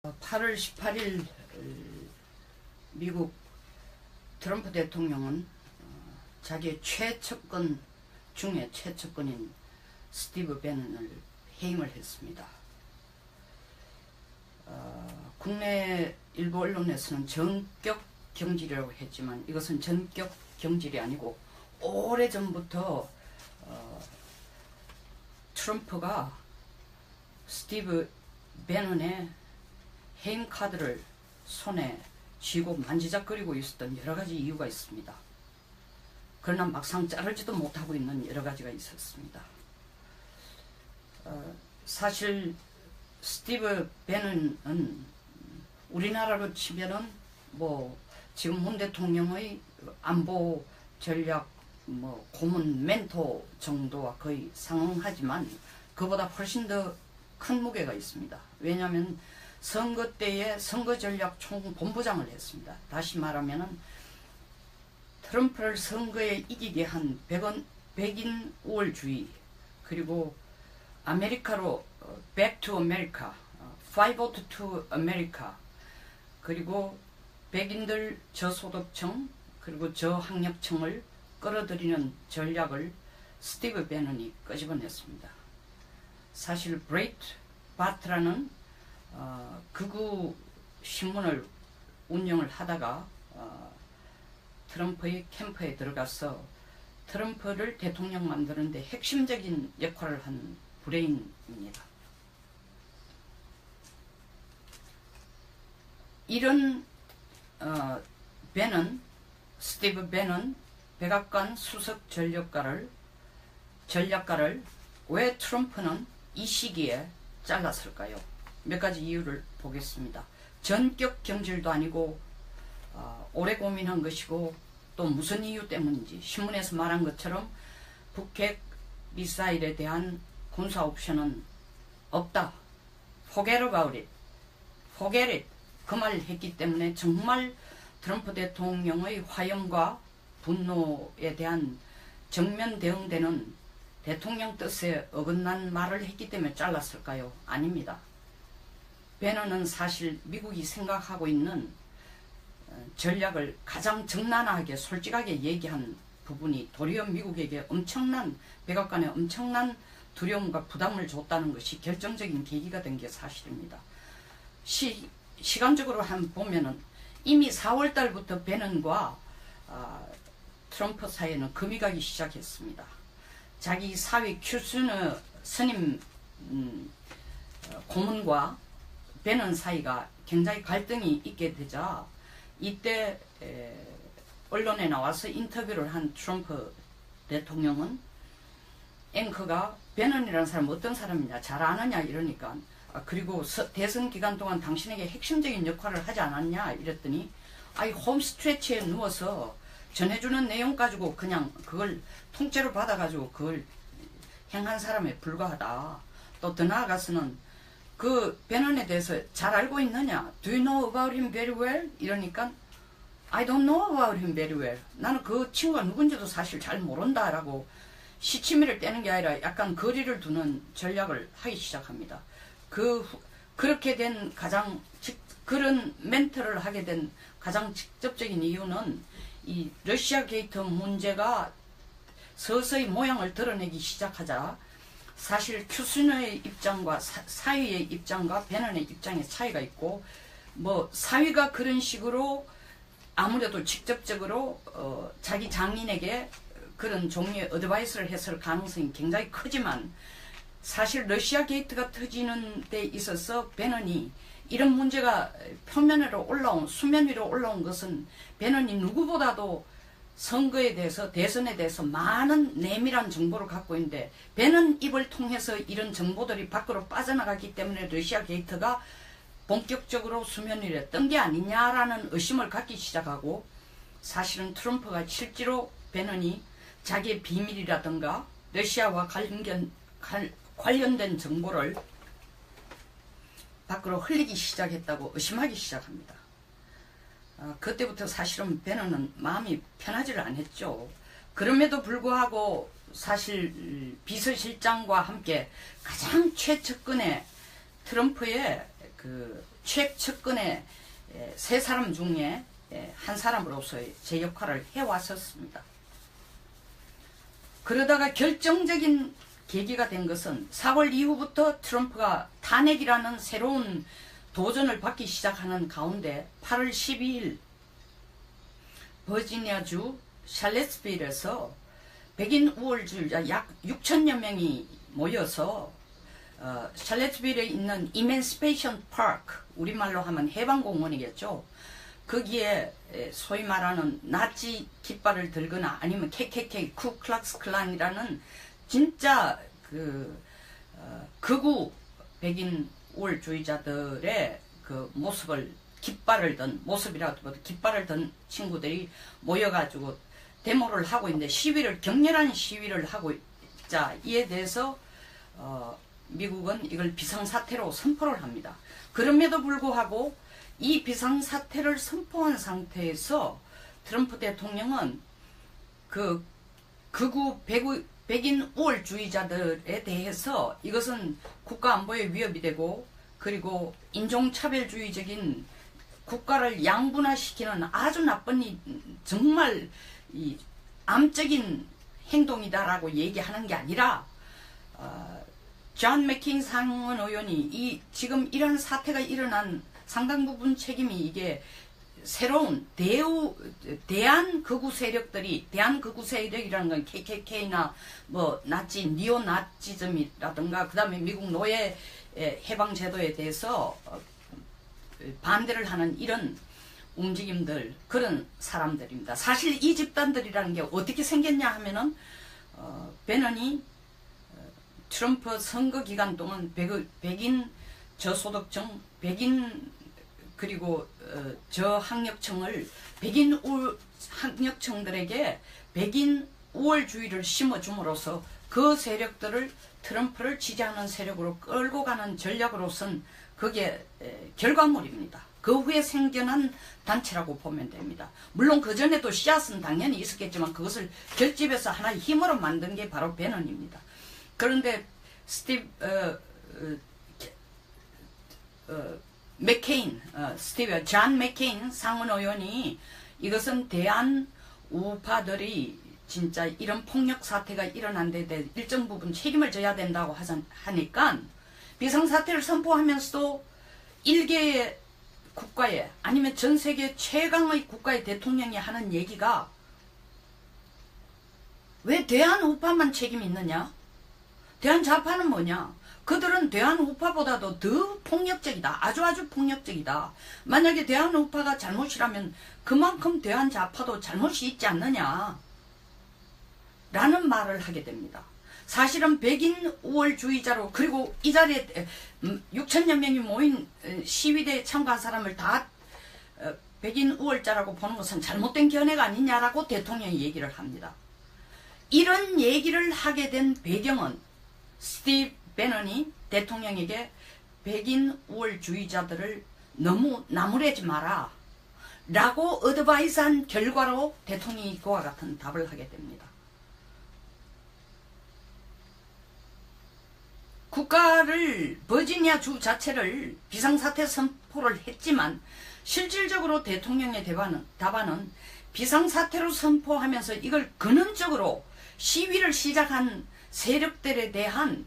8월 18일 미국 트럼프 대통령은 자기의 최측근 중에 최측근인 스티브 배넌을 해임을 했습니다. 국내 일부 언론에서는 전격 경질이라고 했지만 이것은 전격 경질이 아니고 오래전부터 트럼프가 스티브 배넌의 해임 카드를 손에 쥐고 만지작거리고 있었던 여러가지 이유가 있습니다. 그러나 막상 자르지도 못하고 있는 여러가지가 있었습니다. 사실 스티브 배넌은 우리나라로 치면은 지금 문 대통령의 안보 전략 고문 멘토 정도와 거의 상응하지만 그보다 훨씬 더 큰 무게가 있습니다. 왜냐하면 선거 때에 선거전략 총본부장을 했습니다. 다시 말하면은 트럼프를 선거에 이기게 한 백인 우월주의, 그리고 아메리카로 Back to America, 5 to America, 그리고 백인들 저소득층 그리고 저학력층을 끌어들이는 전략을 스티브 배넌이 끄집어냈습니다. 사실 브레이트 바트라는 극우 신문을 운영을 하다가 트럼프의 캠프에 들어가서 트럼프를 대통령 만드는데 핵심적인 역할을 한 브레인입니다. 이런 스티브 배넌 백악관 수석 전략가를 왜 트럼프는 이 시기에 잘랐을까요? 몇 가지 이유를 보겠습니다. 전격 경질도 아니고 오래 고민한 것이고 또 무슨 이유 때문인지 신문에서 말한 것처럼 북핵 미사일에 대한 군사 옵션은 없다. Forget about it. Forget it. 그 말을 했기 때문에 정말 트럼프 대통령의 화염과 분노에 대한 정면 대응되는 대통령 뜻에 어긋난 말을 했기 때문에 잘랐을까요? 아닙니다. 배넌은 사실 미국이 생각하고 있는 전략을 가장 적나라하게 솔직하게 얘기한 부분이 도리어 미국에게 백악관에 엄청난 두려움과 부담을 줬다는 것이 결정적인 계기가 된 게 사실입니다. 시간적으로 한번 보면은 이미 4월 달부터 배넌과 트럼프 사이에는 금이 가기 시작했습니다. 자기 사위 큐스너 스님 고문과 배넌 사이가 굉장히 갈등이 있게 되자 이때 언론에 나와서 인터뷰를 한 트럼프 대통령은 앵커가 배넌이라는 사람은 어떤 사람이냐 잘 아느냐 이러니까 그리고 대선 기간 동안 당신에게 핵심적인 역할을 하지 않았냐 이랬더니 홈스트레치에 누워서 전해주는 내용 가지고 그냥 그걸 통째로 받아가지고 그걸 행한 사람에 불과하다. 또 더 나아가서는 그 배넌에 대해서 잘 알고 있느냐? Do you know about him very well? 이러니까 I don't know about him very well. 나는 그 친구가 누군지도 사실 잘 모른다 라고 시치미를 떼는 게 아니라 약간 거리를 두는 전략을 하기 시작합니다. 그렇게 된 그런 멘트를 하게 된 가장 직접적인 이유는 이 러시아 게이트 문제가 서서히 모양을 드러내기 시작하자 사실 큐스너의 입장과 사위의 입장과 배넌의 입장에 차이가 있고 사위가 그런 식으로 아무래도 직접적으로 자기 장인에게 그런 종류의 어드바이스를 했을 가능성이 굉장히 크지만 사실 러시아 게이트가 터지는 데 있어서 배넌이 이런 문제가 수면 위로 올라온 것은 배넌이 누구보다도 선거에 대해서 대선에 대해서 많은 내밀한 정보를 갖고 있는데 배넌 입을 통해서 이런 정보들이 밖으로 빠져나갔기 때문에 러시아 게이트가 본격적으로 수면 위에 뜬 게 아니냐라는 의심을 갖기 시작하고 사실은 트럼프가 실제로 배넌이 자기의 비밀이라든가 러시아와 관련된 정보를 밖으로 흘리기 시작했다고 의심하기 시작합니다. 그때부터 사실은 배넌은 마음이 편하지를 않았죠. 그럼에도 불구하고 사실 비서실장과 함께 가장 최측근의 트럼프의 그 최측근의 세 사람 중에 한 사람으로서의 제 역할을 해왔었습니다. 그러다가 결정적인 계기가 된 것은 4월 이후부터 트럼프가 탄핵이라는 새로운 도전을 받기 시작하는 가운데 8월 12일 버지니아주 샬렛스빌에서 백인 우월주의자 약 6천여 명이 모여서 샬렛스빌에 있는 이맨시페이션 파크, 우리말로 하면 해방공원이겠죠. 거기에 소위 말하는 나치 깃발을 들거나 아니면 KKK, 쿠클락스클란이라는 진짜 극우 백인 우월주의자들의 그 모습을 깃발을 든 모습이라도 깃발을 든 친구들이 모여가지고 데모를 하고 있는데 격렬한 시위를 하고 있자 이에 대해서 미국은 이걸 비상사태로 선포를 합니다. 그럼에도 불구하고 이 비상사태를 선포한 상태에서 트럼프 대통령은 그 극우 백인 우월주의자들에 대해서 이것은 국가안보에 위협이 되고 그리고 인종차별주의적인 국가를 양분화시키는 아주 나쁜 정말 암적인 행동이다라고 얘기하는 게 아니라 존 맥케인 상원 의원이 지금 이런 사태가 일어난 상당 부분 책임이 이게 새로운 대한극우 세력이라는 건 KKK나 뭐 나치, 니오나치즘이라든가 그 다음에 미국 노예 해방제도에 대해서 반대를 하는 이런 움직임들, 그런 사람들입니다. 사실 이 집단들이라는 게 어떻게 생겼냐 하면은 베넌이 트럼프 선거 기간 동안 백인 저소득층, 백인 그리고 저학력층을 백인 학력층들에게 백인 우월주의를 심어줌으로써 그 세력들을 트럼프를 지지하는 세력으로 끌고 가는 전략으로선 그게 결과물입니다. 그 후에 생겨난 단체라고 보면 됩니다. 물론 그 전에도 씨앗은 당연히 있었겠지만 그것을 결집해서 하나의 힘으로 만든 게 바로 베넌입니다. 그런데 존 맥케인 상원 의원이 이것은 대한 우파들이 진짜 이런 폭력 사태가 일어난 데 대해 일정 부분 책임을 져야 된다고 하니까 비상사태를 선포하면서도 일개의 국가에 아니면 전 세계 최강의 국가의 대통령이 하는 얘기가 왜 대한 우파만 책임이 있느냐? 대한 좌파는 뭐냐? 그들은 대한 우파보다도 더 폭력적이다. 아주 폭력적이다. 만약에 대한 우파가 잘못이라면 그만큼 대한 좌파도 잘못이 있지 않느냐? 라는 말을 하게 됩니다. 사실은 백인 우월주의자로 그리고 이 자리에 6천여 명이 모인 시위대에 참가한 사람을 다 백인 우월자라고 보는 것은 잘못된 견해가 아니냐라고 대통령이 얘기를 합니다. 이런 얘기를 하게 된 배경은 스티브 베넌이 대통령에게 백인 우월주의자들을 너무 나무래지 마라 라고 어드바이스한 결과로 대통령이 그와 같은 답을 하게 됩니다. 버지니아 주 자체를 비상사태 선포를 했지만 실질적으로 대통령의 답안은 비상사태로 선포하면서 이걸 근원적으로 시위를 시작한 세력들에 대한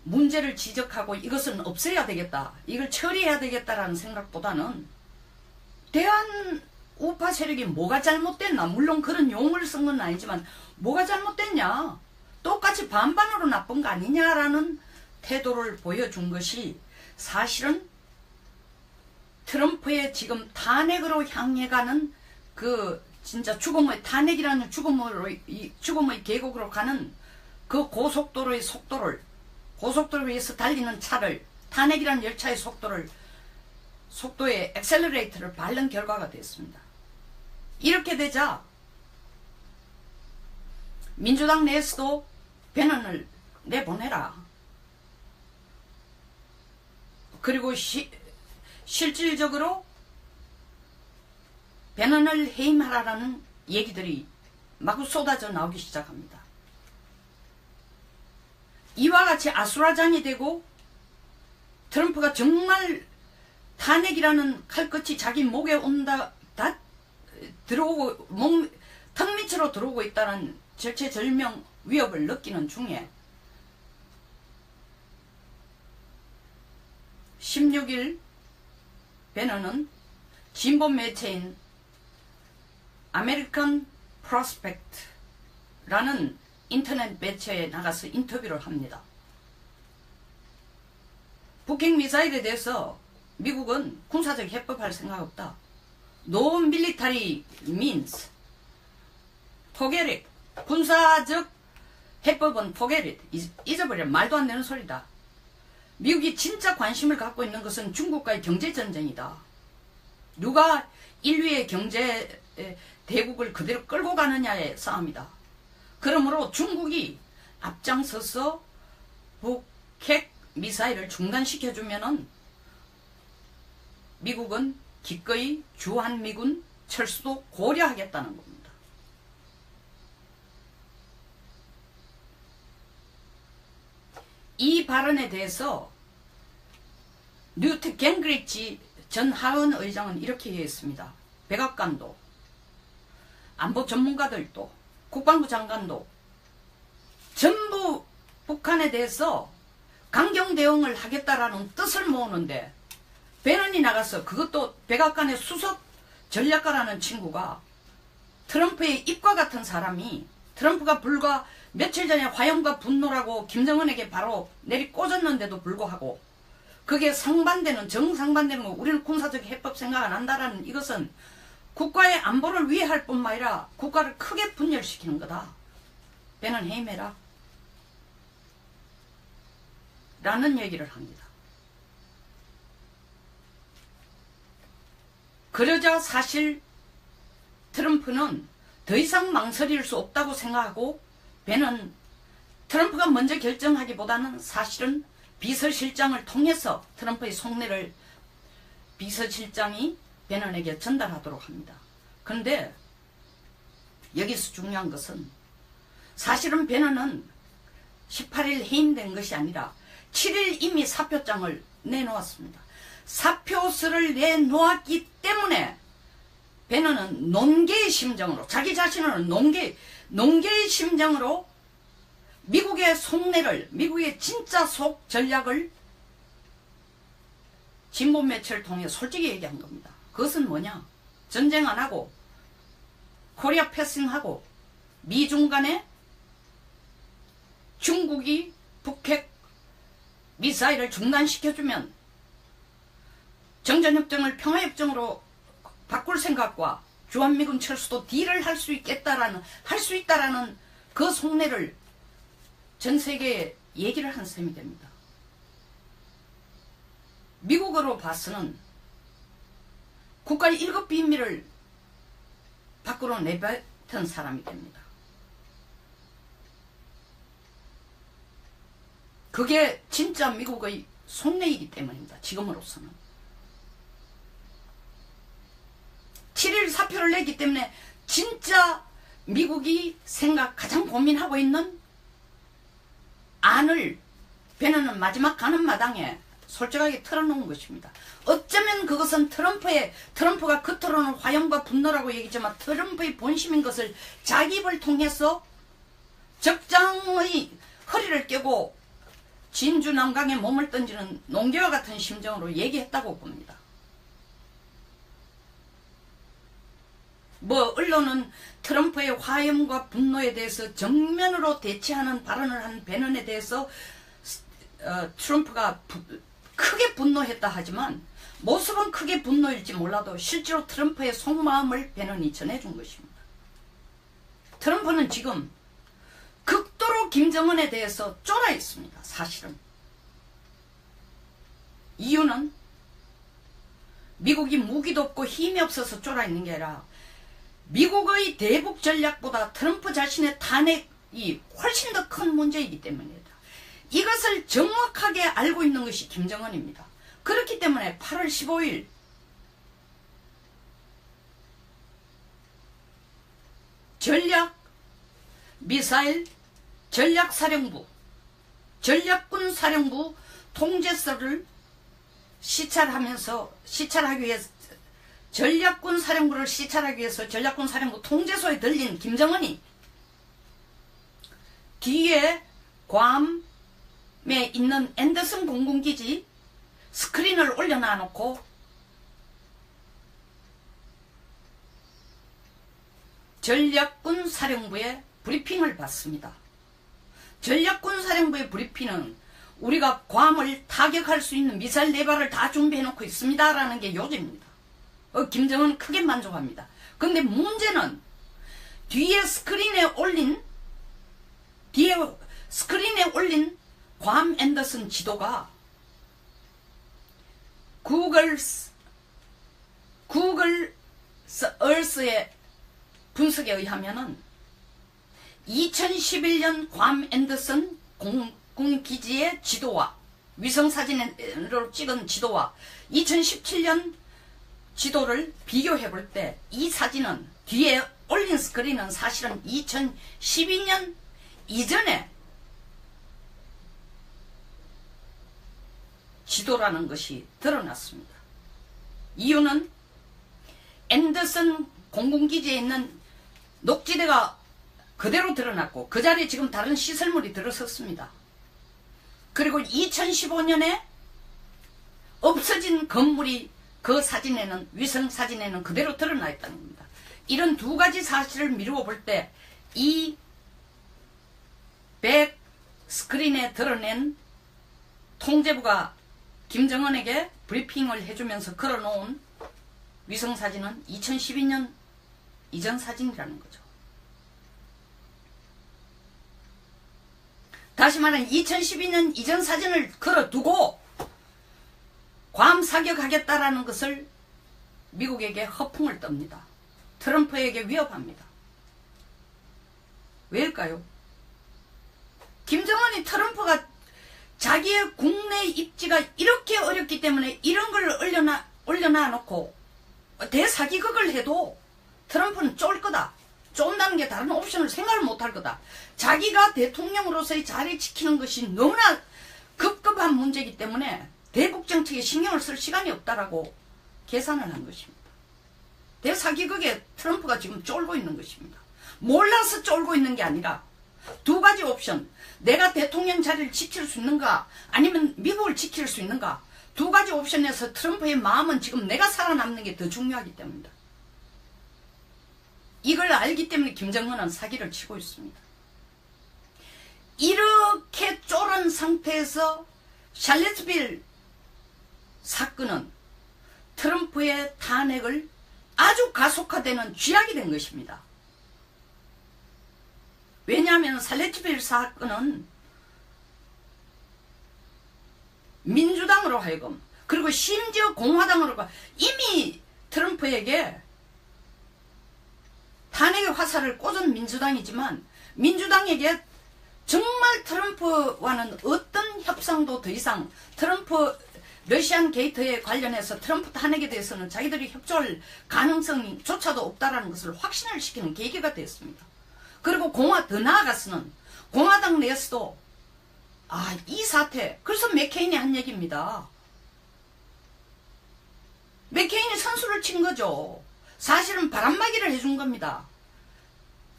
문제를 지적하고 이것은 없애야 되겠다, 이걸 처리해야 되겠다라는 생각보다는 대한 우파 세력이 뭐가 잘못됐나, 물론 그런 용어를 쓴 건 아니지만 뭐가 잘못됐냐, 똑같이 반반으로 나쁜 거 아니냐라는 태도를 보여준 것이 사실은 트럼프의 지금 탄핵으로 향해 가는 그 진짜 탄핵이라는 죽음의 계곡으로 가는 그 고속도로의 고속도로 위에서 달리는 차를, 탄핵이라는 열차의 속도에 엑셀러레이터를 밟는 결과가 됐습니다. 이렇게 되자 민주당 내에서도 베넌을 내보내라. 그리고 실질적으로 베넌을 해임하라라는 얘기들이 마구 쏟아져 나오기 시작합니다. 이와 같이 아수라장이 되고 트럼프가 정말 탄핵이라는 칼끝이 자기 목에 온다, 다 들어오고, 턱 밑으로 들어오고 있다는 절체절명 위협을 느끼는 중에 16일 배너는 진보 매체인 아메리칸 프로스펙트라는 인터넷 매체에 나가서 인터뷰를 합니다. 북핵 미사일에 대해서 미국은 군사적 해법할 생각 없다. No military means. forget it. 군사적 해법은 forget it. 잊어버려. 말도 안 되는 소리다. 미국이 진짜 관심을 갖고 있는 것은 중국과의 경제전쟁이다. 누가 인류의 경제 대국을 그대로 끌고 가느냐의 싸움이다. 그러므로 중국이 앞장서서 북핵 미사일을 중단시켜주면은 미국은 기꺼이 주한미군 철수도 고려하겠다는 겁니다. 이 발언에 대해서 뉴트 갱그리치 전 하원 의장은 이렇게 얘기했습니다. 백악관도, 안보 전문가들도, 국방부 장관도 전부 북한에 대해서 강경 대응을 하겠다라는 뜻을 모으는데 배넌이 나가서 그것도 백악관의 수석 전략가라는 친구가 트럼프의 입과 같은 사람이 트럼프가 불과 며칠 전에 화염과 분노라고 김정은에게 바로 내리 꽂았는데도 불구하고 그게 상반되는 정상반되는 거 우리는 군사적 해법 생각 안 한다라는 이것은 국가의 안보를 위해할 뿐만 아니라 국가를 크게 분열시키는 거다. 배는 해임해라. 라는 얘기를 합니다. 그러자 사실 트럼프는 더 이상 망설일 수 없다고 생각하고 배는 트럼프가 먼저 결정하기보다는 사실은 비서실장을 통해서 트럼프의 속내를 비서실장이 배넌에게 전달하도록 합니다. 그런데 여기서 중요한 것은 사실은 배넌은 18일 해임된 것이 아니라 7일 이미 사표장을 내놓았습니다. 사표서를 내놓았기 때문에 배넌은 논개의 심정으로 자기 자신을 논개의 심정으로 미국의 속내를 미국의 진짜 속 전략을 진보 매체를 통해 솔직히 얘기한 겁니다. 그것은 뭐냐? 전쟁 안 하고 코리아 패싱하고 미중 간에 중국이 북핵 미사일을 중단시켜주면 정전협정을 평화협정으로 바꿀 생각과 주한미군 철수도 딜을 할 수 있다라는 그 속내를 전 세계에 얘기를 한 셈이 됩니다. 미국으로 봐서는 국가의 1급 비밀을 밖으로 내뱉은 사람이 됩니다. 그게 진짜 미국의 속내이기 때문입니다. 지금으로서는. 7일 사표를 내기 때문에 진짜 미국이 가장 고민하고 있는 안을 배너는 마지막 가는 마당에 솔직하게 털어놓은 것입니다. 어쩌면 그것은 트럼프가 겉으로는 화염과 분노라고 얘기했지만 트럼프의 본심인 것을 자기 입을 통해서 적장의 허리를 깨고 진주 남강에 몸을 던지는 농개와 같은 심정으로 얘기했다고 봅니다. 언론은 트럼프의 화염과 분노에 대해서 정면으로 대치하는 발언을 한 배넌에 대해서 트럼프가 크게 분노했다 하지만 모습은 크게 분노일지 몰라도 실제로 트럼프의 속마음을 배넌이 전해준 것입니다. 트럼프는 지금 극도로 김정은에 대해서 쫄아 있습니다. 사실은. 이유는 미국이 무기도 없고 힘이 없어서 쫄아 있는 게 아니라 미국의 대북 전략보다 트럼프 자신의 탄핵이 훨씬 더 큰 문제이기 때문입니다. 이것을 정확하게 알고 있는 것이 김정은입니다. 그렇기 때문에 8월 15일 미사일 전략사령부 전략군 사령부 통제서를 시찰하기 위해서 전략군 사령부를 시찰하기 위해서 전략군 사령부 통제소에 들린 김정은이 뒤에 괌에 있는 앤더슨 공군기지 스크린을 올려놔 놓고 전략군 사령부의 브리핑을 받습니다. 전략군 사령부의 브리핑은 우리가 괌을 타격할 수 있는 미사일 4발을 다 준비해 놓고 있습니다 라는 게 요지입니다. 김정은은 크게 만족합니다. 근데 문제는 뒤에 스크린에 올린 괌 앤더슨 지도가 구글 얼스의 분석에 의하면은 2011년 괌 앤더슨 공군기지의 지도와 위성사진으로 찍은 지도와 2017년 지도를 비교해 볼 때 이 사진은 뒤에 올린 스크린은 사실은 2012년 이전에 지도라는 것이 드러났습니다. 이유는 앤더슨 공군기지에 있는 녹지대가 그대로 드러났고 그 자리에 지금 다른 시설물이 들어섰습니다. 그리고 2015년에 없어진 건물이 그 사진에는 위성 사진에는 그대로 드러나 있다는 겁니다. 이런 두 가지 사실을 미루어 볼 때 이 백 스크린에 드러낸 통제부가 김정은에게 브리핑을 해주면서 걸어놓은 위성 사진은 2012년 이전 사진이라는 거죠. 다시 말하면 2012년 이전 사진을 걸어두고 괌 사격하겠다라는 것을 미국에게 허풍을 떱니다. 트럼프에게 위협합니다. 왜일까요? 김정은이 트럼프가 자기의 국내 입지가 이렇게 어렵기 때문에 이런 걸 올려놔 놓고 대사기극을 해도 트럼프는 쫄 거다. 쫀다는 게 다른 옵션을 생각을 못할 거다. 자기가 대통령으로서의 자리 지키는 것이 너무나 급급한 문제이기 때문에 대북 정책에 신경을 쓸 시간이 없다라고 계산을 한 것입니다. 대사기극에 트럼프가 지금 쫄고 있는 것입니다. 몰라서 쫄고 있는 게 아니라 두 가지 옵션, 내가 대통령 자리를 지킬 수 있는가 아니면 미국을 지킬 수 있는가, 두 가지 옵션에서 트럼프의 마음은 지금 내가 살아남는 게 더 중요하기 때문이다. 이걸 알기 때문에 김정은은 사기를 치고 있습니다. 이렇게 쫄은 상태에서 샬럿스빌 사건은 트럼프의 탄핵을 아주 가속화되는 쥐약이 된 것입니다. 왜냐하면 샬럿스빌 사건은 민주당으로 하여금 그리고 심지어 공화당으로 이미 트럼프에게 탄핵의 화살을 꽂은 민주당이지만 민주당에게 정말 트럼프와는 어떤 협상도 더 이상 트럼프 러시안 게이트에 관련해서 트럼프 탄핵에 대해서는 자기들이 협조할 가능성조차도 없다라는 것을 확신을 시키는 계기가 되었습니다. 그리고 더 나아가서는 공화당 내에서도 이 사태, 그래서 맥케인이 한 얘기입니다. 맥케인이 선수를 친 거죠. 사실은 바람막이를 해준 겁니다.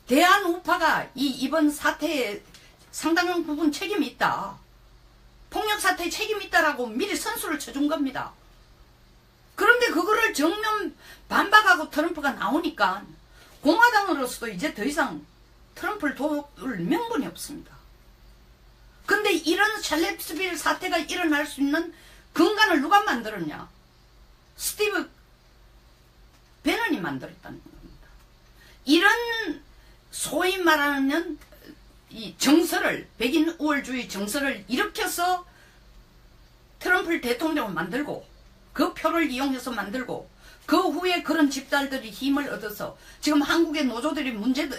대한우파가 이번 사태에 상당한 부분 책임이 있다. 폭력 사태에 책임이 있다라고 미리 선수를 쳐준 겁니다. 그런데 그거를 정면 반박하고 트럼프가 나오니까 공화당으로서도 이제 더 이상 트럼프를 도울 명분이 없습니다. 근데 이런 샬럿스빌 사태가 일어날 수 있는 근간을 누가 만들었냐? 스티브 배넌이 만들었다는 겁니다. 이런 소위 말하는 이 정서를, 백인 우월주의 정서를 일으켜서 트럼프를 대통령을 만들고 그 표를 이용해서 만들고 그 후에 그런 집단들이 힘을 얻어서 지금 한국의 노조들이 문재인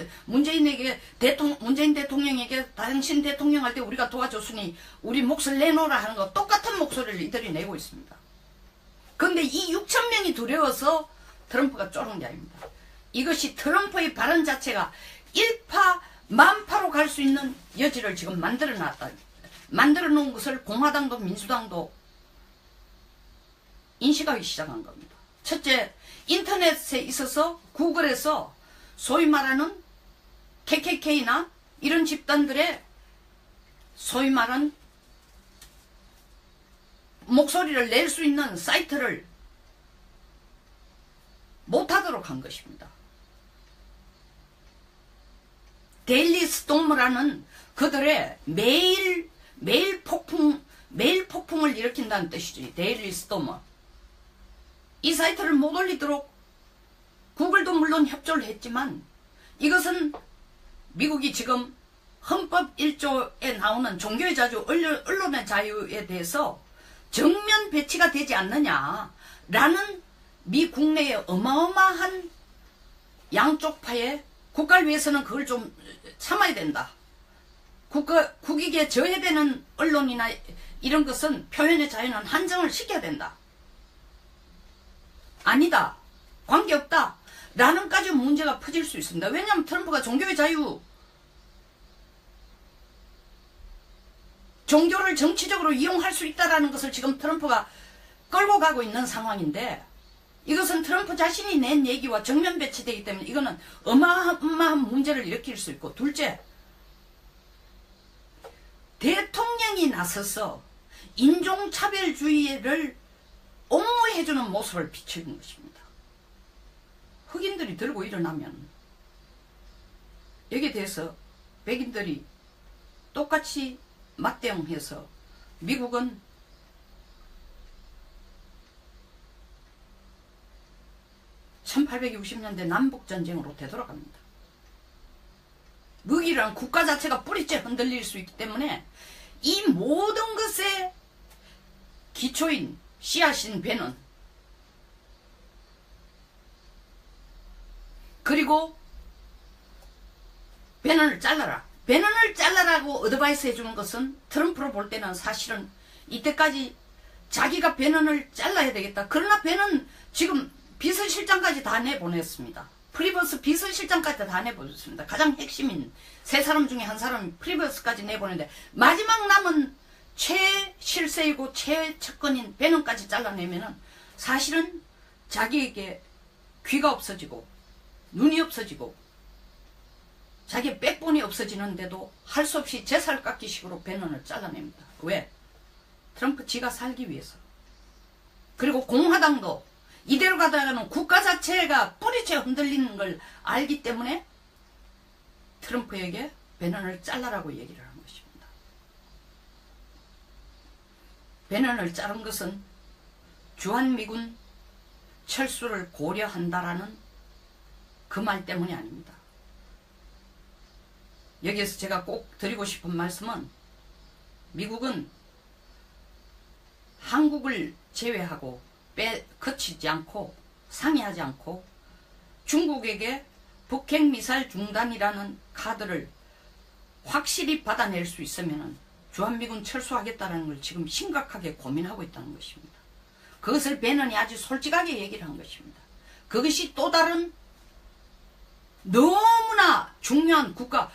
대통령에게 당신 대통령 할 때 우리가 도와줬으니 우리 몫을 내놓으라 하는 거 똑같은 목소리를 이들이 내고 있습니다. 그런데 이 6천 명이 두려워서 트럼프가 쫄은 게 아닙니다. 이것이 트럼프의 발언 자체가 일파 만파로 갈 수 있는 여지를 지금 만들어 놓은 것을 공화당도 민주당도 인식하기 시작한 겁니다. 첫째, 인터넷에 있어서 구글에서 소위 말하는 KKK나 이런 집단들의 소위 말하는 목소리를 낼 수 있는 사이트를 못하도록 한 것입니다. 데일리 스톰이라는 그들의 매일 폭풍을 일으킨다는 뜻이지. 데일리 스톰. 이 사이트를 못 올리도록 구글도 물론 협조를 했지만 이것은 미국이 지금 헌법 1조에 나오는 종교의 자유, 언론의 자유에 대해서 정면 배치가 되지 않느냐라는 미 국내의 어마어마한 양쪽 파의 국가를 위해서는 그걸 좀 참아야 된다. 국익에 저해되는 언론이나 이런 것은 표현의 자유는 한정을 시켜야 된다. 아니다. 관계없다. 라는까지 문제가 퍼질 수 있습니다. 왜냐하면 트럼프가 종교의 자유, 종교를 정치적으로 이용할 수 있다는 것을 지금 트럼프가 끌고 가고 있는 상황인데 이것은 트럼프 자신이 낸 얘기와 정면 배치되기 때문에 이거는 어마어마한 문제를 일으킬 수 있고, 둘째, 대통령이 나서서 인종차별주의를 옹호해주는 모습을 비추는 것입니다. 흑인들이 들고 일어나면 여기에 대해서 백인들이 똑같이 맞대응해서 미국은 (1860년대) 남북전쟁으로 되돌아갑니다. 미국이라는 국가 자체가 뿌리째 흔들릴 수 있기 때문에 이 모든 것의 기초인 씨앗인 배는, 그리고 배넌을 잘라라. 배넌을 잘라라고 어드바이스 해주는 것은 트럼프로 볼 때는 사실은 이때까지 자기가 배넌을 잘라야 되겠다. 그러나 배는 지금 비서실장까지 다 내보냈습니다. 프리버스 비서실장까지 다 내보냈습니다. 가장 핵심인 세 사람 중에 한 사람이 프리버스까지 내보냈는데 마지막 남은 최실세이고 최측근인 배넌까지 잘라내면은 사실은 자기에게 귀가 없어지고 눈이 없어지고 자기의 백본이 없어지는데도 할 수 없이 제살깎기식으로 배넌을 잘라냅니다. 왜? 트럼프 지가 살기 위해서. 그리고 공화당도 이대로 가다가는 국가 자체가 뿌리째 흔들리는 걸 알기 때문에 트럼프에게 배넌을 잘라라고 얘기를 한 것입니다. 배넌을 자른 것은 주한미군 철수를 고려한다라는 그 말 때문이 아닙니다. 여기에서 제가 꼭 드리고 싶은 말씀은 미국은 한국을 제외하고 거치지 않고 상의하지 않고 중국에게 북핵미사일 중단이라는 카드를 확실히 받아낼 수 있으면 주한미군 철수하겠다는 걸 지금 심각하게 고민하고 있다는 것입니다. 그것을 배넌이 아주 솔직하게 얘기를 한 것입니다. 그것이 또 다른 너무나 중요한 국가,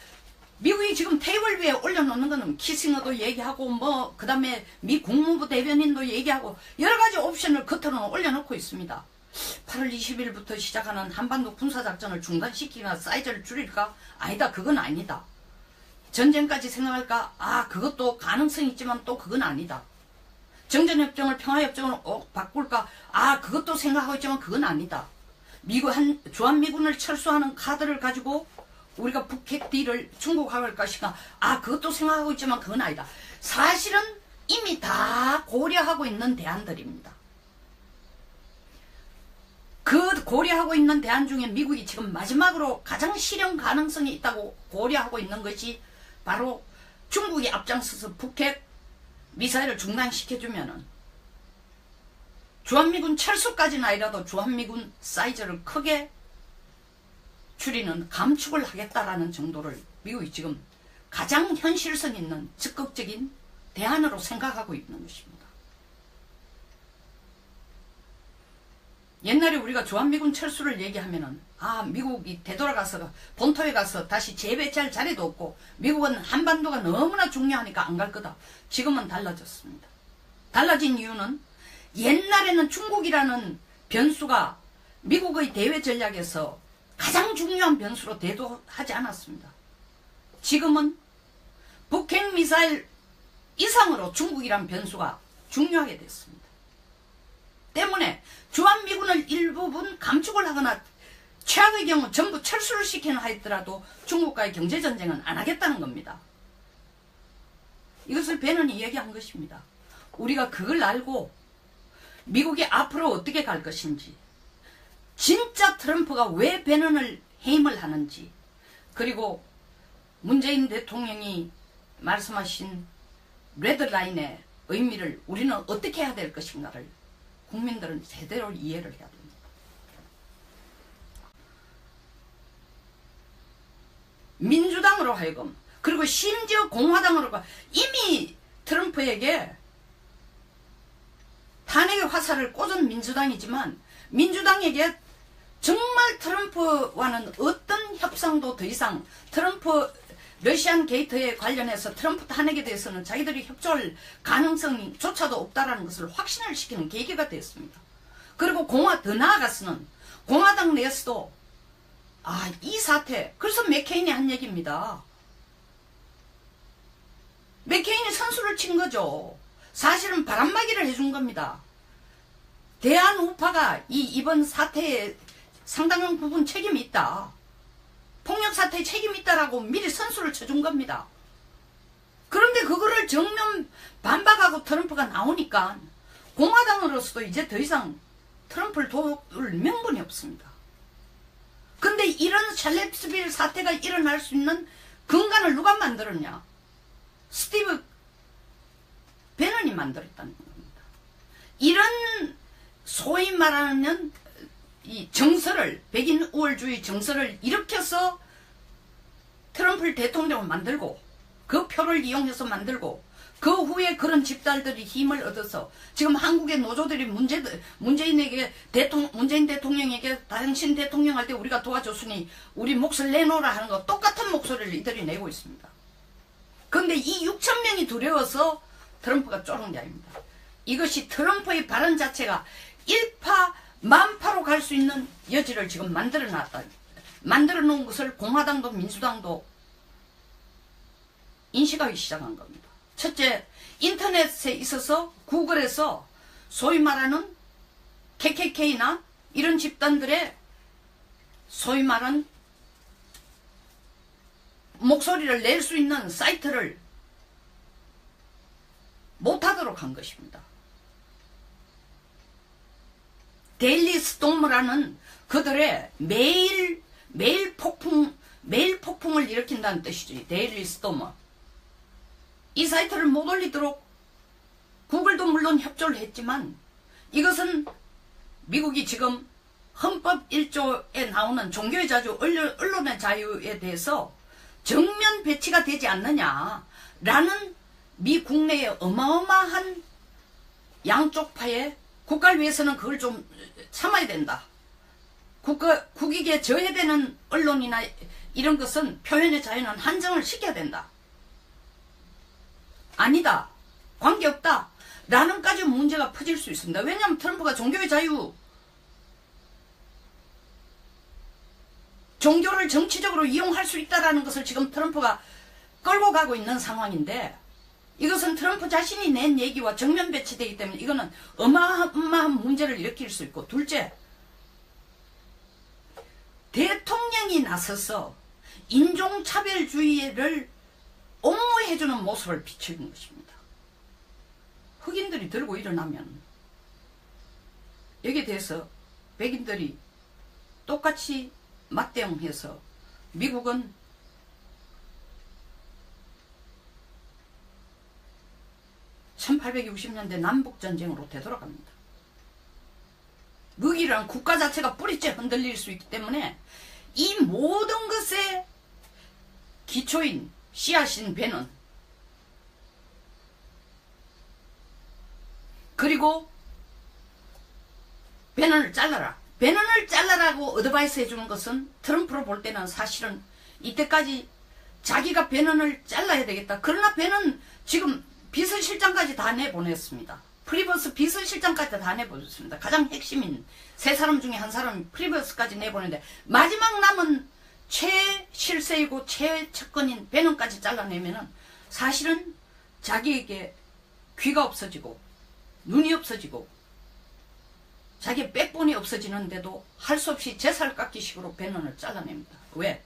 미국이 지금 테이블 위에 올려놓는 거는 키싱어도 얘기하고 그 다음에 미 국무부 대변인도 얘기하고 여러 가지 옵션을 겉으로는 올려놓고 있습니다. 8월 20일부터 시작하는 한반도 군사작전을 중단시키거나 사이즈를 줄일까? 아니다. 그건 아니다. 전쟁까지 생각할까? 아, 그것도 가능성이 있지만 또 그건 아니다. 정전협정을 평화협정으로 바꿀까? 아, 그것도 생각하고 있지만 그건 아니다. 주한미군을 철수하는 카드를 가지고 우리가 북핵 딜을 중국하고 할 것인가? 아, 그것도 생각하고 있지만 그건 아니다. 사실은 이미 다 고려하고 있는 대안들입니다. 그 고려하고 있는 대안 중에 미국이 지금 마지막으로 가장 실현 가능성이 있다고 고려하고 있는 것이 바로 중국이 앞장서서 북핵 미사일을 중단시켜주면은 주한미군 철수까지는 아니라도 주한미군 사이즈를 크게 줄이는 감축을 하겠다라는 정도를 미국이 지금 가장 현실성 있는 적극적인 대안으로 생각하고 있는 것입니다. 옛날에 우리가 주한미군 철수를 얘기하면은 아, 미국이 되돌아가서 본토에 가서 다시 재배치할 자리도 없고 미국은 한반도가 너무나 중요하니까 안 갈 거다. 지금은 달라졌습니다. 달라진 이유는 옛날에는 중국이라는 변수가 미국의 대외 전략에서 가장 중요한 변수로 대두하지 않았습니다. 지금은 북핵 미사일 이상으로 중국이란 변수가 중요하게 됐습니다. 때문에 주한미군을 일부분 감축을 하거나 최악의 경우 전부 철수를 시키는 하였더라도 중국과의 경제전쟁은 안 하겠다는 겁니다. 이것을 배넌이 얘기한 것입니다. 우리가 그걸 알고 미국이 앞으로 어떻게 갈 것인지, 진짜 트럼프가 왜 배넌을 해임을 하는지, 그리고 문재인 대통령이 말씀하신 레드라인의 의미를 우리는 어떻게 해야 될 것인가를 국민들은 제대로 이해를 해야 됩니다. 민주당으로 하여금, 그리고 심지어 공화당으로 이미 트럼프에게 탄핵의 화살을 꽂은 민주당이지만, 민주당에게 정말 트럼프와는 어떤 협상도 더 이상, 트럼프 러시안 게이트에 관련해서 트럼프 탄핵에 대해서는 자기들이 협조할 가능성조차도 없다라는 것을 확신을 시키는 계기가 됐습니다. 그리고 더 나아가서는 공화당 내에서도 이 사태, 그래서 맥케인이 한 얘기입니다. 맥케인이 선수를 친 거죠. 사실은 바람막이를 해준 겁니다. 대한 우파가 이번 사태에 상당한 부분 책임이 있다. 폭력 사태에 책임이 있다라고 미리 선수를 쳐준 겁니다. 그런데 그거를 정면 반박하고 트럼프가 나오니까 공화당으로서도 이제 더 이상 트럼프를 도울 명분이 없습니다. 근데 이런 샬렙스빌 사태가 일어날 수 있는 근간을 누가 만들었냐? 스티브 배넌이 만들었다는 겁니다. 이런 소위 말하는 이 정서를, 백인 우월주의 정서를 일으켜서 트럼프를 대통령을 만들고, 그 표를 이용해서 만들고, 그 후에 그런 집단들이 힘을 얻어서 지금 한국의 노조들이 문재인 대통령에게 당신 대통령 할 때 우리가 도와줬으니 우리 몫을 내놓으라 하는 거 똑같은 목소리를 이들이 내고 있습니다. 그런데 이 6천 명이 두려워서 트럼프가 쪼는 게 아닙니다. 이것이 트럼프의 발언 자체가 일파 만파로 갈 수 있는 여지를 지금 만들어 놓은 것을 공화당도 민주당도 인식하기 시작한 겁니다. 첫째, 인터넷에 있어서 구글에서 소위 말하는 KKK나 이런 집단들의 소위 말하는 목소리를 낼 수 있는 사이트를 못하도록 한 것입니다. 데일리 스톰이라는 그들의 매일 폭풍을 일으킨다는 뜻이죠. 데일리 스톰. 이 사이트를 못 올리도록 구글도 물론 협조를 했지만, 이것은 미국이 지금 헌법 1조에 나오는 종교의 자유, 언론의 자유에 대해서 정면 배치가 되지 않느냐라는 미 국내의 어마어마한 양쪽 파의 국가를 위해서는 그걸 좀 참아야 된다. 국익에 저해되는 언론이나 이런 것은 표현의 자유는 한정을 시켜야 된다. 아니다. 관계없다. 라는까지 문제가 퍼질 수 있습니다. 왜냐하면 트럼프가 종교의 자유, 종교를 정치적으로 이용할 수 있다는 것을 지금 트럼프가 끌고 가고 있는 상황인데, 이것은 트럼프 자신이 낸 얘기와 정면 배치되기 때문에 이거는 어마어마한 문제를 일으킬 수 있고, 둘째, 대통령이 나서서 인종차별주의를 옹호해주는 모습을 비추는 것입니다. 흑인들이 들고 일어나면 여기에 대해서 백인들이 똑같이 맞대응해서 미국은 (1860년대) 남북전쟁으로 되돌아갑니다. 미국이라는 국가 자체가 뿌리째 흔들릴 수 있기 때문에 이 모든 것의 기초인 씨앗인 배는, 그리고 배넌을 잘라라. 배넌을 잘라라고 어드바이스 해주는 것은 트럼프로 볼 때는 사실은 이때까지 자기가 배넌을 잘라야 되겠다. 그러나 배는 지금 비서실장까지 다 내보냈습니다. 프리버스 비서실장까지 다 내보냈습니다. 가장 핵심인 세 사람 중에 한 사람이 프리버스까지 내보냈는데 마지막 남은 최실세이고 최측근인 배넌까지 잘라내면은 사실은 자기에게 귀가 없어지고 눈이 없어지고 자기 백본이 없어지는데도 할 수 없이 제살 깎기식으로 배넌을 잘라냅니다. 왜?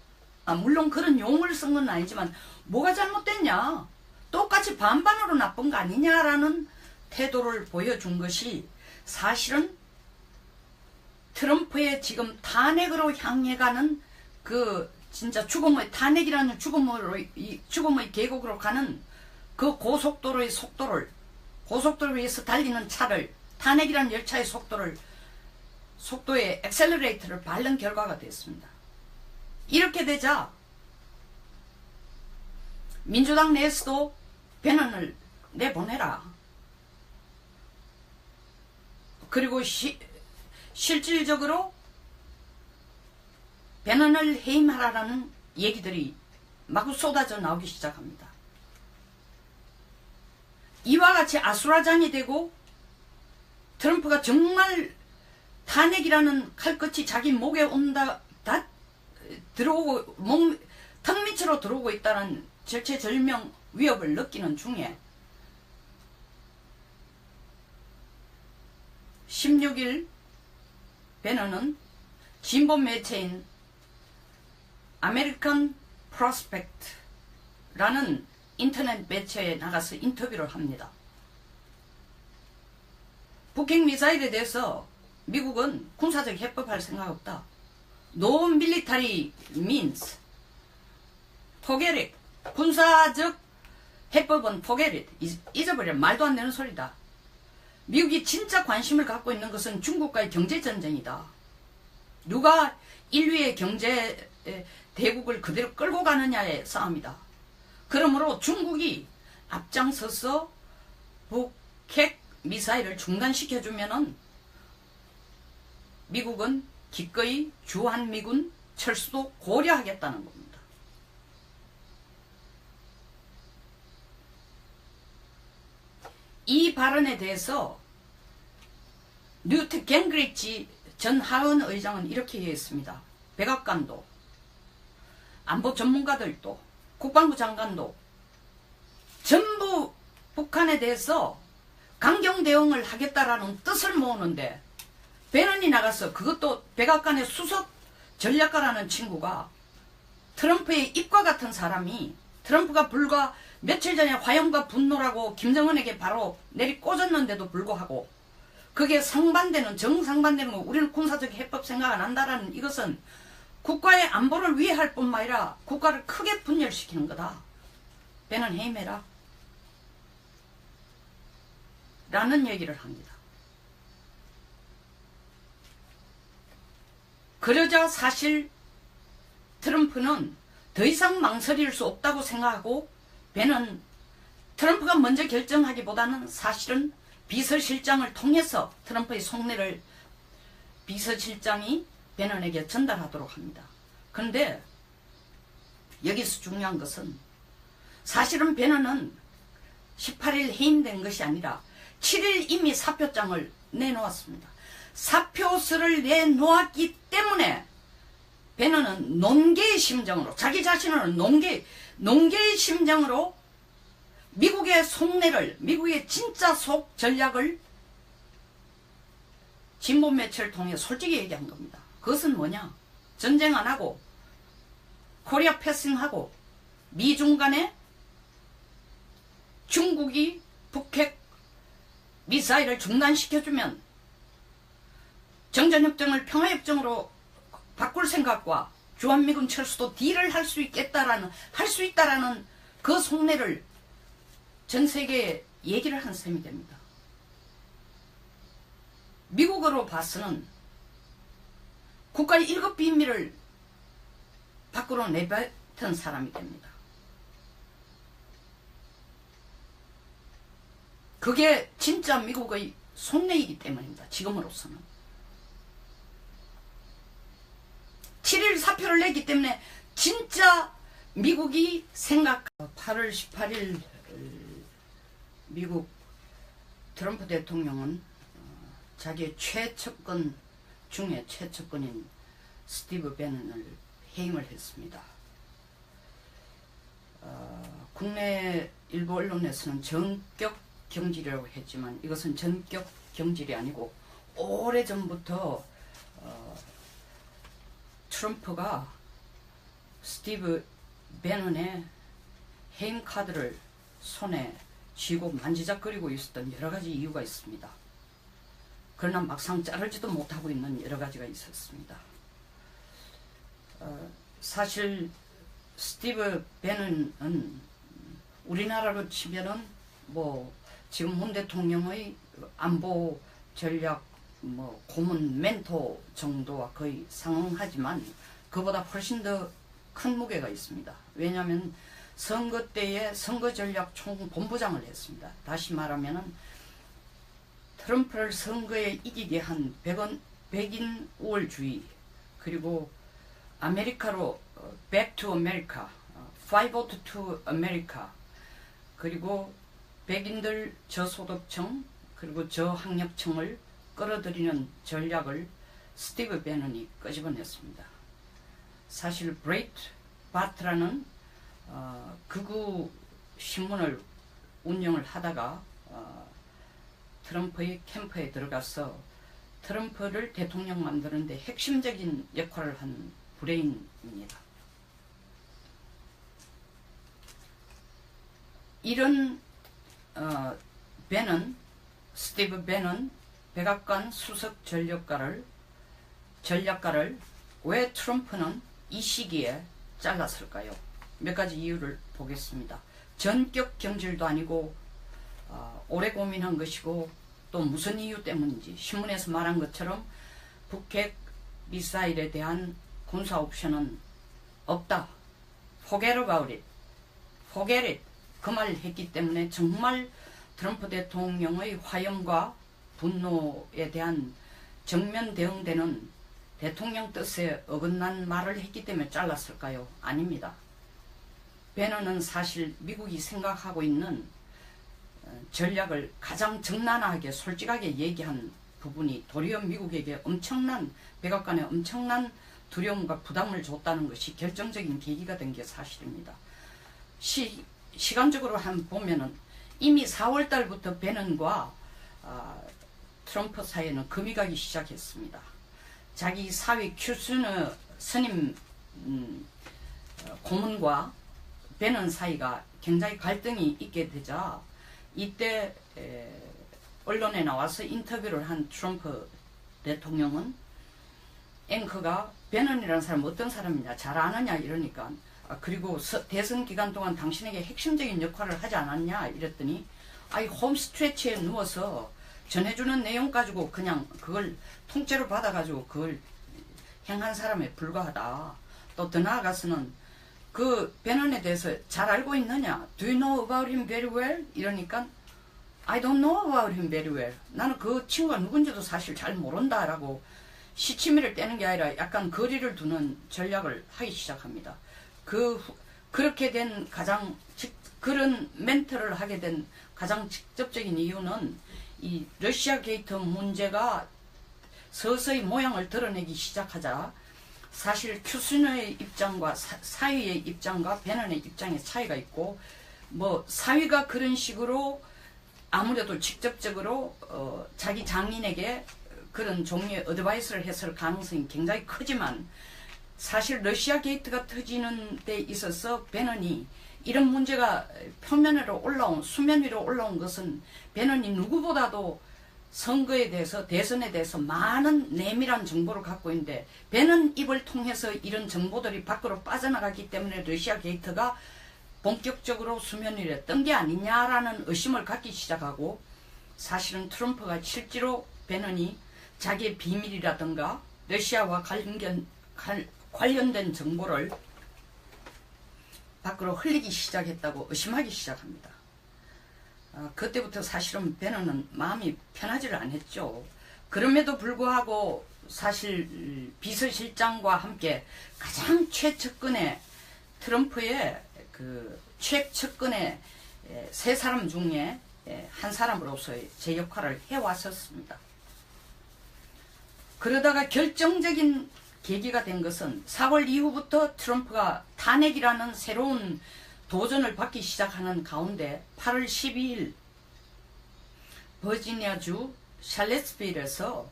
물론 그런 용어를 쓴 건 아니지만 뭐가 잘못됐냐? 똑같이 반반으로 나쁜 거 아니냐라는 태도를 보여준 것이 사실은 트럼프의 지금 탄핵으로 향해 가는 그 진짜 죽음의 탄핵이라는 죽음의 계곡으로 가는 그 고속도로의 고속도로 위에서 달리는 차를 탄핵이라는 열차의 속도에 엑셀러레이터를 밟는 결과가 됐습니다. 이렇게 되자 민주당 내에서도 배넌을 내보내라. 그리고 실질적으로 배넌을 해임하라라는 얘기들이 마구 쏟아져 나오기 시작합니다. 이와 같이 아수라장이 되고 트럼프가 정말 탄핵이라는 칼끝이 자기 목에 온다 다 들어오고 턱 밑으로 들어오고 있다는 절체절명 위협을 느끼는 중에 16일 배넌은 진보 매체인 아메리칸 프로스펙트라는 인터넷 매체에 나가서 인터뷰를 합니다. 북핵 미사일에 대해서 미국은 군사적 해법할 생각 없다. No military means. forget it. 군사적 해법은 forget it. 잊어버려. 말도 안 되는 소리다. 미국이 진짜 관심을 갖고 있는 것은 중국과의 경제전쟁이다. 누가 인류의 경제 대국을 그대로 끌고 가느냐의 싸움이다. 그러므로 중국이 앞장서서 북핵 미사일을 중단시켜주면은 미국은 기꺼이 주한미군 철수도 고려하겠다는 겁니다. 이 발언에 대해서 뉴트 갱그리치 전 하원 의장은 이렇게 얘기했습니다. 백악관도 안보 전문가들도 국방부 장관도 전부 북한에 대해서 강경 대응을 하겠다라는 뜻을 모으는데 배넌이 나가서 그것도 백악관의 수석 전략가라는 친구가 트럼프의 입과 같은 사람이 트럼프가 불과 며칠 전에 화염과 분노라고 김정은에게 바로 내리 꽂았는데도 불구하고 그게 정상반되는 거 우리는 군사적 해법 생각 안 한다라는 이것은 국가의 안보를 위해할 뿐만 아니라 국가를 크게 분열시키는 거다. 배넌 해임해라. 라는 얘기를 합니다. 그러자 사실 트럼프는 더 이상 망설일 수 없다고 생각하고 배는 트럼프가 먼저 결정하기보다는 사실은 비서실장을 통해서 트럼프의 속내를 비서실장이 배넌에게 전달하도록 합니다. 그런데 여기서 중요한 것은 사실은 배넌은 18일 해임된 것이 아니라 7일 이미 사표장을 내놓았습니다. 사표서를 내놓았기 때문에 배넌은 논개의 심정으로 자기 자신을 논개의 심정으로 미국의 속내를 미국의 진짜 속 전략을 진보 매체를 통해 솔직히 얘기한 겁니다. 그것은 뭐냐? 전쟁 안 하고 코리아 패싱하고 미중 간에 중국이 북핵 미사일을 중단시켜주면 정전협정을 평화협정으로 바꿀 생각과 주한미군 철수도 딜을 할 수 있다라는 그 속내를 전 세계에 얘기를 한 셈이 됩니다. 미국으로 봐서는 국가의 1급 비밀을 밖으로 내뱉은 사람이 됩니다. 그게 진짜 미국의 속내이기 때문입니다. 지금으로서는. 7일 사표를 냈기 때문에 진짜 미국이 8월 18일 미국 트럼프 대통령은 자기의 최측근 중에 최측근인 스티브 배넌을 해임을 했습니다. 국내 일부 언론에서는 전격 경질이라고 했지만 이것은 전격 경질이 아니고 오래전부터 트럼프가 스티브 배넌의 해임 카드를 손에 쥐고 만지작거리고 있었던 여러가지 이유가 있습니다. 그러나 막상 자르지도 못하고 있는 여러가지가 있었습니다. 사실 스티브 배넌은 우리나라로 치면은 뭐 지금 문 대통령의 안보 전략 고문 멘토 정도와 거의 상응하지만 그보다 훨씬 더 큰 무게가 있습니다. 왜냐하면 선거 때에 선거전략총본부장을 했습니다. 다시 말하면은 트럼프를 선거에 이기게 한 백인 우월주의, 그리고 아메리카로 Back to America, Five to America, 그리고 백인들 저소득층 그리고 저학력층을 끌어들이는 전략을 스티브 배넌이 끄집어냈습니다. 사실 브레이트 바트라는 극우 신문을 운영을 하다가 트럼프의 캠프에 들어가서 트럼프를 대통령 만드는데 핵심적인 역할을 한 브레인입니다. 이런 스티브 배넌 백악관 수석 전략가를 왜 트럼프는 이 시기에 잘랐을까요? 몇 가지 이유를 보겠습니다. 전격 경질도 아니고 오래 고민한 것이고 또 무슨 이유 때문인지 신문에서 말한 것처럼 북핵 미사일에 대한 군사 옵션은 없다. Forget about it. Forget it. 그 말을 했기 때문에 정말 트럼프 대통령의 화염과 분노에 대한 정면 대응되는 대통령 뜻에 어긋난 말을 했기 때문에 잘랐을까요? 아닙니다. 배넌은 사실 미국이 생각하고 있는 전략을 가장 적나라하게 솔직하게 얘기한 부분이 도리어 미국에게 백악관에 엄청난 두려움과 부담을 줬다는 것이 결정적인 계기가 된 게 사실입니다. 시간적으로 한번 보면은 이미 4월 달부터 배넌과 트럼프 사이에는 금이 가기 시작했습니다. 자기 사위 큐스너 스님 고문과 배넌 사이가 굉장히 갈등이 있게 되자 이때 언론에 나와서 인터뷰를 한 트럼프 대통령은 앵커가 배넌이라는 사람은 어떤 사람이냐 잘 아느냐 이러니까 그리고 대선 기간 동안 당신에게 핵심적인 역할을 하지 않았냐 이랬더니 홈스트레치에 누워서 전해주는 내용 가지고 그냥 그걸 통째로 받아가지고 그걸 행한 사람에 불과하다. 또 더 나아가서는 그 배넌에 대해서 잘 알고 있느냐? Do you know about him very well? 이러니까 I don't know about him very well. 나는 그 친구가 누군지도 사실 잘 모른다 라고 시치미를 떼는 게 아니라 약간 거리를 두는 전략을 하기 시작합니다. 그렇게 된 그런 멘트를 하게 된 가장 직접적인 이유는 이 러시아 게이트 문제가 서서히 모양을 드러내기 시작하자 사실 큐스너의 입장과 사위의 입장과 배넌의 입장에 차이가 있고 사위가 그런 식으로 아무래도 직접적으로 자기 장인에게 그런 종류의 어드바이스를 했을 가능성이 굉장히 크지만 사실 러시아 게이트가 터지는 데 있어서 배넌이 이런 문제가 수면 위로 올라온 것은 배넌이 누구보다도 선거에 대해서 대선에 대해서 많은 내밀한 정보를 갖고 있는데 배넌 입을 통해서 이런 정보들이 밖으로 빠져나갔기 때문에 러시아 게이트가 본격적으로 수면 위에 뜬 게 아니냐라는 의심을 갖기 시작하고 사실은 트럼프가 실제로 배넌이 자기의 비밀이라든가 러시아와 관련된 정보를 밖으로 흘리기 시작했다고 의심하기 시작합니다. 그때부터 사실은 배넌은 마음이 편하지를 않았죠. 그럼에도 불구하고 사실 비서실장과 함께 가장 최측근의 트럼프의 최측근의 세 사람 중에 한 사람으로서의 제 역할을 해왔었습니다. 그러다가 결정적인 계기가 된 것은 4월 이후부터 트럼프가 탄핵이라는 새로운 도전을 받기 시작하는 가운데 8월 12일 버지니아주 샬렛스빌에서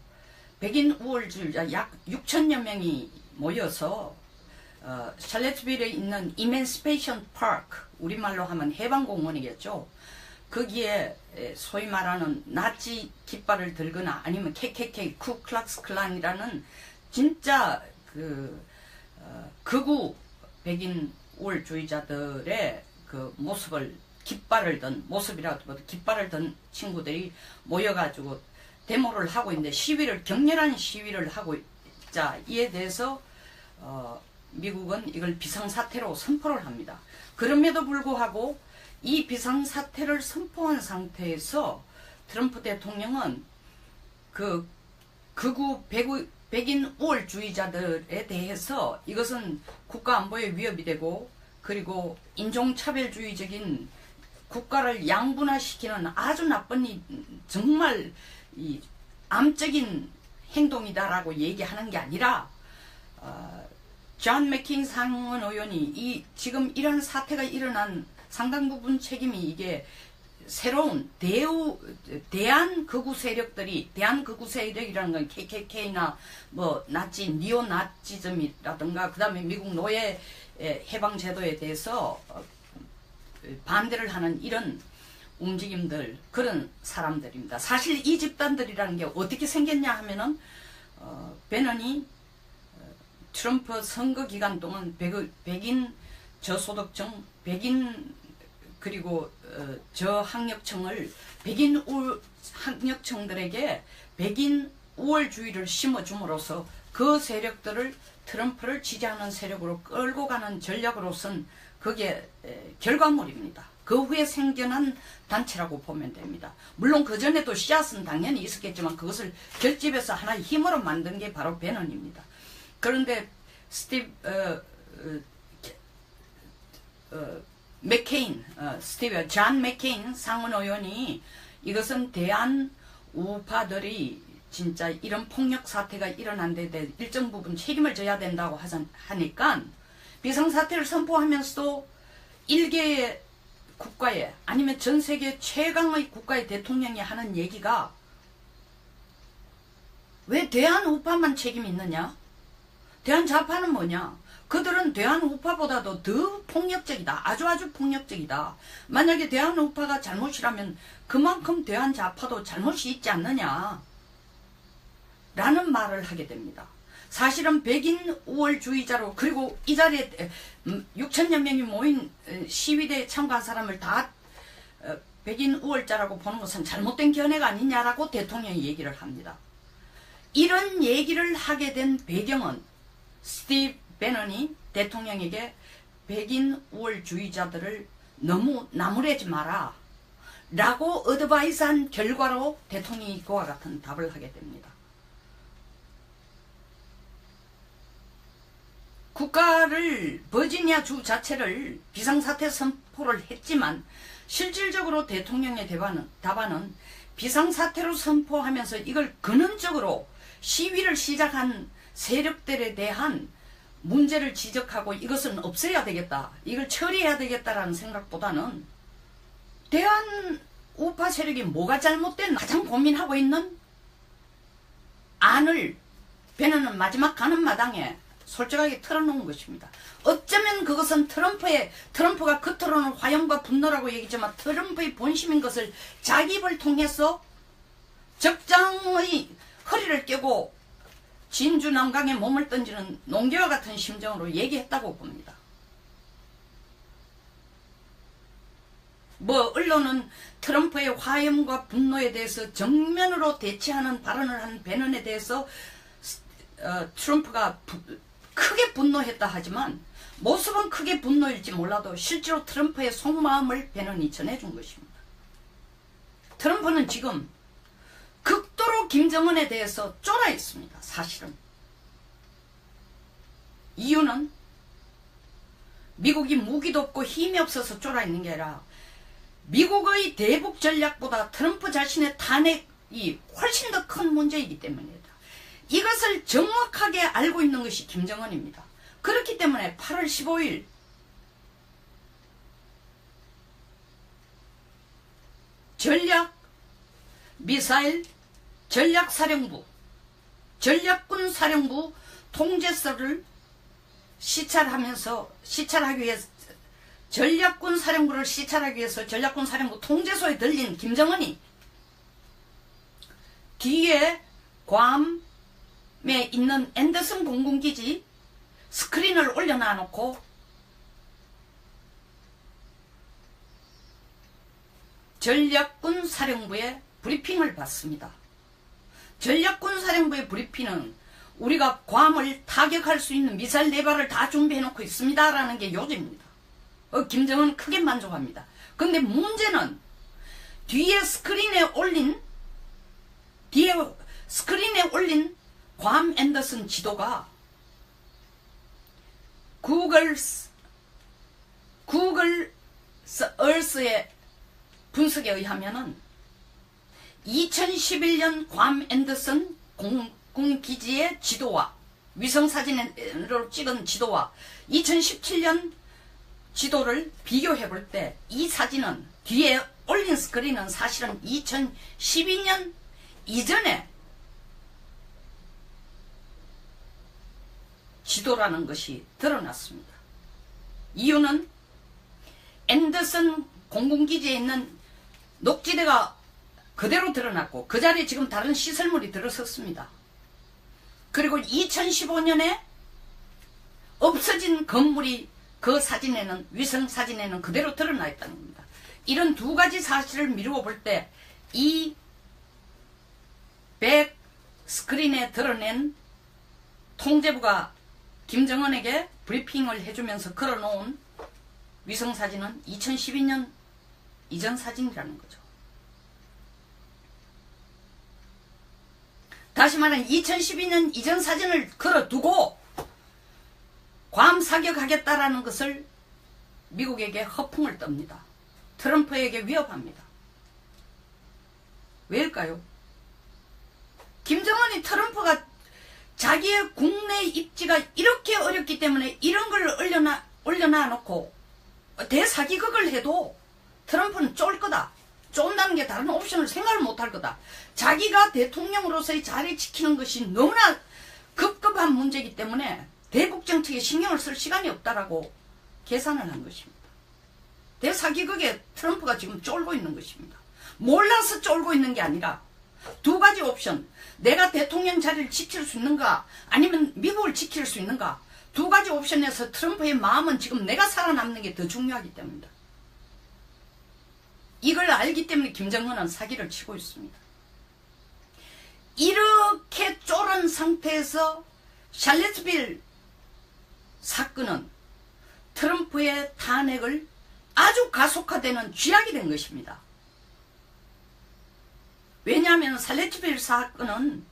백인 우월주의자 약 6천여 명이 모여서 샬렛스빌에 있는 이맨시페이션 파크, 우리말로 하면 해방공원이겠죠. 거기에 소위 말하는 나치 깃발을 들거나 아니면 KKK, 쿠클락스 클란이라는 진짜 극우 백인 우월주의자들의 그 모습을 깃발을 든 모습이라도 깃발을 든 친구들이 모여가지고 데모를 하고 있는데 격렬한 시위를 하고 있자 이에 대해서 미국은 이걸 비상사태로 선포를 합니다. 그럼에도 불구하고 이 비상사태를 선포한 상태에서 트럼프 대통령은 그 극우 백인 우월주의자들에 대해서 이것은 국가안보에 위협이 되고 그리고 인종차별주의적인 국가를 양분화시키는 아주 나쁜 정말 암적인 행동이다라고 얘기하는 게 아니라 존 맥케인 상원 의원이 지금 이런 사태가 일어난 상당 부분 책임이 이게 새로운 대한극우 세력이라는 건 KKK나 뭐 나치, 니오나치즘이라든가 그 다음에 미국 노예 해방제도에 대해서 반대를 하는 이런 움직임들, 그런 사람들입니다. 사실 이 집단들이라는 게 어떻게 생겼냐 하면은 베넌이 트럼프 선거 기간 동안 백인 저소득층, 백인 그리고 저학력층을 백인 학력층들에게 백인 우월주의를 심어줌으로써 그 세력들을 트럼프를 지지하는 세력으로 끌고 가는 전략으로선 그게 결과물입니다. 그 후에 생겨난 단체라고 보면 됩니다. 물론 그 전에도 씨앗은 당연히 있었겠지만 그것을 결집해서 하나의 힘으로 만든 게 바로 베넌입니다. 그런데 존 맥케인 상원 의원이 이것은 대한 우파들이 진짜 이런 폭력 사태가 일어난 데 대해 일정 부분 책임을 져야 된다고 하니까 비상사태를 선포하면서도 일개의 국가에 아니면 전 세계 최강의 국가의 대통령이 하는 얘기가 왜 대한 우파만 책임이 있느냐? 대한 좌파는 뭐냐? 그들은 대한 우파보다도 더 폭력적이다. 아주 폭력적이다. 만약에 대한 우파가 잘못이라면 그만큼 대한 좌파도 잘못이 있지 않느냐? 라는 말을 하게 됩니다. 사실은 백인 우월주의자로 그리고 이 자리에 6천여 명이 모인 시위대에 참가한 사람을 다 백인 우월자라고 보는 것은 잘못된 견해가 아니냐라고 대통령이 얘기를 합니다. 이런 얘기를 하게 된 배경은 스티브 베넌이 대통령에게 백인 우월주의자들을 너무 나무래지 마라 라고 어드바이스한 결과로 대통령이 그와 같은 답을 하게 됩니다. 버지니아 주 자체를 비상사태 선포를 했지만 실질적으로 대통령의 답안은 비상사태로 선포하면서 이걸 근원적으로 시위를 시작한 세력들에 대한 문제를 지적하고 이것은 없애야 되겠다, 이걸 처리해야 되겠다라는 생각보다는 대한 우파 세력이 뭐가 잘못된 가장 고민하고 있는 안을 베넌은 마지막 가는 마당에 솔직하게 털어놓은 것입니다. 어쩌면 그것은 트럼프가 겉으로는 화염과 분노라고 얘기했지만 트럼프의 본심인 것을 자기 입을 통해서 적장의 허리를 깨고 진주 남강에 몸을 던지는 농개와 같은 심정으로 얘기했다고 봅니다. 언론은 트럼프의 화염과 분노에 대해서 정면으로 대치하는 발언을 한 베넌에 대해서 트럼프가 크게 분노했다 하지만 모습은 크게 분노일지 몰라도 실제로 트럼프의 속마음을 베넌이 전해준 것입니다. 트럼프는 지금 극도로 김정은에 대해서 쫄아 있습니다. 사실은. 이유는 미국이 무기도 없고 힘이 없어서 쫄아 있는 게 아니라 미국의 대북 전략보다 트럼프 자신의 탄핵이 훨씬 더 큰 문제이기 때문이다. 이것을 정확하게 알고 있는 것이 김정은입니다. 그렇기 때문에 8월 15일 전략 미사일 전략사령부 전략군 사령부 통제서를 시찰하기 위해서 전략군 사령부를 시찰하기 위해서 전략군 사령부 통제소에 들린 김정은이 뒤에 괌에 있는 앤더슨 공군기지 스크린을 올려놔 놓고 전략군 사령부의 브리핑을 받습니다. 전략군 사령부의 브리핑은 우리가 괌을 타격할 수 있는 미사일 4발을 다 준비해 놓고 있습니다 라는 게 요지입니다. 김정은은 크게 만족합니다. 근데 문제는 뒤에 스크린에 올린 괌 앤더슨 지도가 구글 얼스의 분석에 의하면은 2011년 괌 앤더슨 공군기지의 지도와 위성사진으로 찍은 지도와 2017년 지도를 비교해 볼 때 이 사진은 뒤에 올린 스크린은 사실은 2012년 이전에 지도라는 것이 드러났습니다. 이유는 앤더슨 공군기지에 있는 녹지대가 그대로 드러났고 그 자리에 지금 다른 시설물이 들어섰습니다. 그리고 2015년에 없어진 건물이 그 사진에는 위성 사진에는 그대로 드러나 있다는 겁니다. 이런 두 가지 사실을 미루어 볼 때 이 백 스크린에 드러낸 통제부가 김정은에게 브리핑을 해주면서 걸어놓은 위성 사진은 2012년 이전 사진이라는 거죠. 다시 말하면 2012년 이전 사진을 걸어두고 괌 사격하겠다라는 것을 미국에게 허풍을 떱니다. 트럼프에게 위협합니다. 왜일까요? 김정은이 트럼프가 자기의 국내 입지가 이렇게 어렵기 때문에 이런 걸 올려놔 놓고 대사기극을 해도 트럼프는 쫄 거다. 쫀다는 게 다른 옵션을 생각을 못할 거다. 자기가 대통령으로서의 자리 지키는 것이 너무나 급급한 문제이기 때문에 대북 정책에 신경을 쓸 시간이 없다라고 계산을 한 것입니다. 대사기극에 트럼프가 지금 쫄고 있는 것입니다. 몰라서 쫄고 있는 게 아니라 두 가지 옵션, 내가 대통령 자리를 지킬 수 있는가 아니면 미국을 지킬 수 있는가, 두 가지 옵션에서 트럼프의 마음은 지금 내가 살아남는 게 더 중요하기 때문이다. 이걸 알기 때문에 김정은은 사기를 치고 있습니다. 이렇게 쫄은 상태에서 샬럿스빌 사건은 트럼프의 탄핵을 아주 가속화되는 쥐약이 된 것입니다. 왜냐하면 샬럿스빌 사건은